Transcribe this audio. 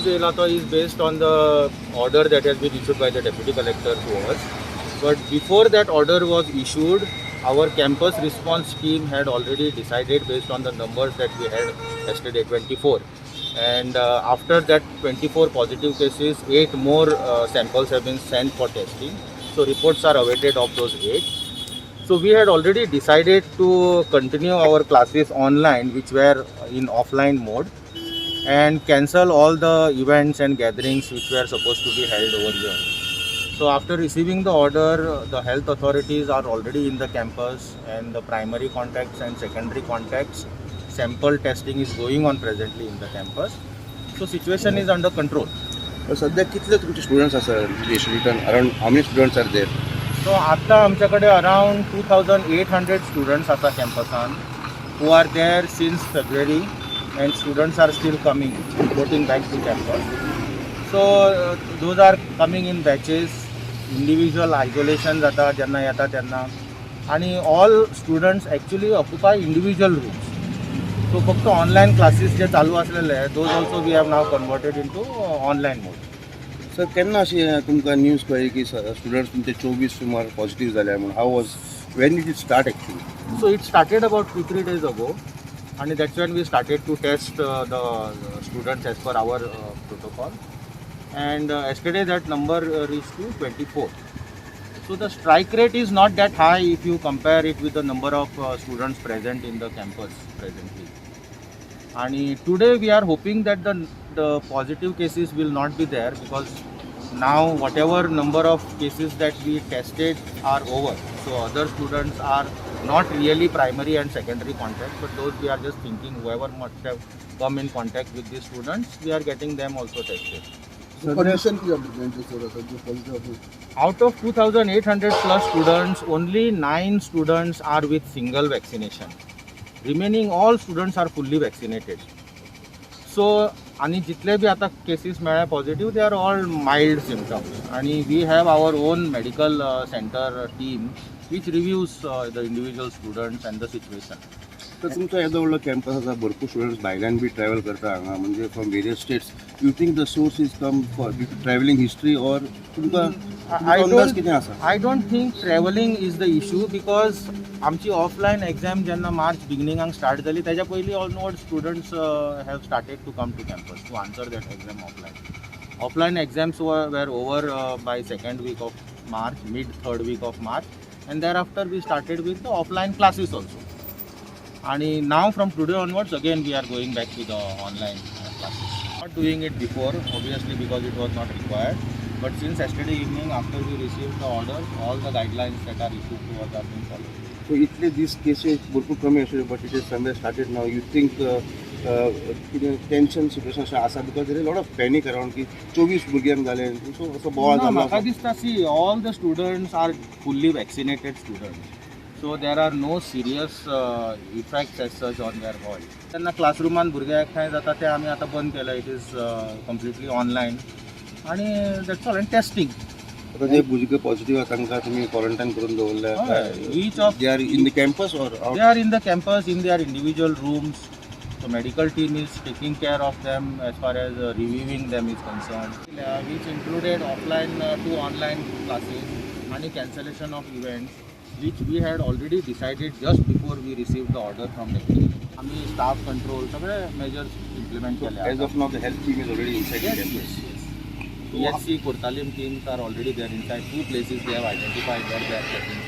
Elata is based on the order that has been issued by the Deputy Collector to us. But before that order was issued, our campus response team had already decided based on the numbers that we had yesterday, 24. And after that 24 positive cases, 8 more samples have been sent for testing. So reports are awaited of those 8. So we had already decided to continue our classes online, which were in offline mode, and cancel all the events and gatherings which were supposed to be held over here. So after receiving the order, the health authorities are already in the campus, and the primary contacts and secondary contacts sample testing is going on presently in the campus. So situation is under control. सध्या कितले तुमचे students आसात return around how many students are there? So आता आमच्याकडे around 2,800 students आसा campusan who are there since February, and students are still coming, reporting back to campus. So those are coming in batches, individual isolation जाता जेन्ना येता तेन्ना, आणि all students actually occupy individual rooms. So फक्त online classes जे चालू असलेले those also we have now converted into online mode. Sir केन्ना अशी तुमकां न्यूज कळ्ळी की स्टुडंट्स तुमचे 24 सुमार पॉझिटिव्ह जाल्या म्हणून? How was when did it start actually? So it started about 2-3 days ago, and that's when we started to test the students as per our protocol. And yesterday that number reached to 24. So the strike rate is not that high if you compare it with the number of students present in the campus presently. And today we are hoping that the positive cases will not be there, because now whatever number of cases that we tested are over. So other students are not really primary and secondary contact, but those we are just thinking whoever must have come in contact with these students, we are getting them also tested. Out of 2,800 plus students, only 9 students are with single vaccination. Remaining all students are fully vaccinated. So आणि जितले B आता cases मेळ्ळे positive, they are all mild symptoms, आणि we have our own medical centre team which reviews the individual students and the situation. तर तुमचा येदो व्हडलो campus आसा, भरपूर स्टुडंट्स भायल्यान बी ट्रॅव्हल करता हांगा, म्हणजे from various states. You think the source is come for travelling history, or तुमकां अंदाज कितें आसा? I don't think travelling is the issue, because आमची ऑफलायन एक्झाम जेन्ना मार्च बिगिनिंगाक स्टार्ट जाली तेच्या पयलीं almost students have started to come to campus to answer that exam offline. Offline exams were over by second week of March, mid third week of March, and thereafter we started with the offline classes also. And now from today onwards again we are going back to the online classes. Not doing it before, obviously, because it was not required. But since yesterday evening, after we received the order, all the guidelines that are issued to us are being followed. So इतले दीस cases भरपूर कमी आशिल्ले, but it is somewhere started now. You think कितें tension situation अशें आसा, because there is lot of panic around की 24 भुरग्यांक जालें, सो असो बोवाळ जालो. म्हाका दिसता, see, all the students are fully vaccinated students, so there are no serious effects as such on their body. तेन्ना क्लासरुमान भुरग्यांक काय जाता तें आमी आतां बंद केलां. इट इज कंप्लिटली ऑनलायन, आणि दॅट्स ऑल. And testing. आता जे भुरगे पॉझिटिव्ह आसा तांकां तुमी क्वॉरंटायन करून दवरल्या? Each of they are in the campus or they are in the campus in their individual rooms. So medical team is taking care of them as far as reviewing them is concerned, which included offline to online classes and cancellation of events, which we had already decided just before we received the order from the team. आम्ही staff control सगळे measures implement केले. As of now the health team is already inside the campus. PHC Kurtalim teams are already there inside. 2 places they have identified where they are checking.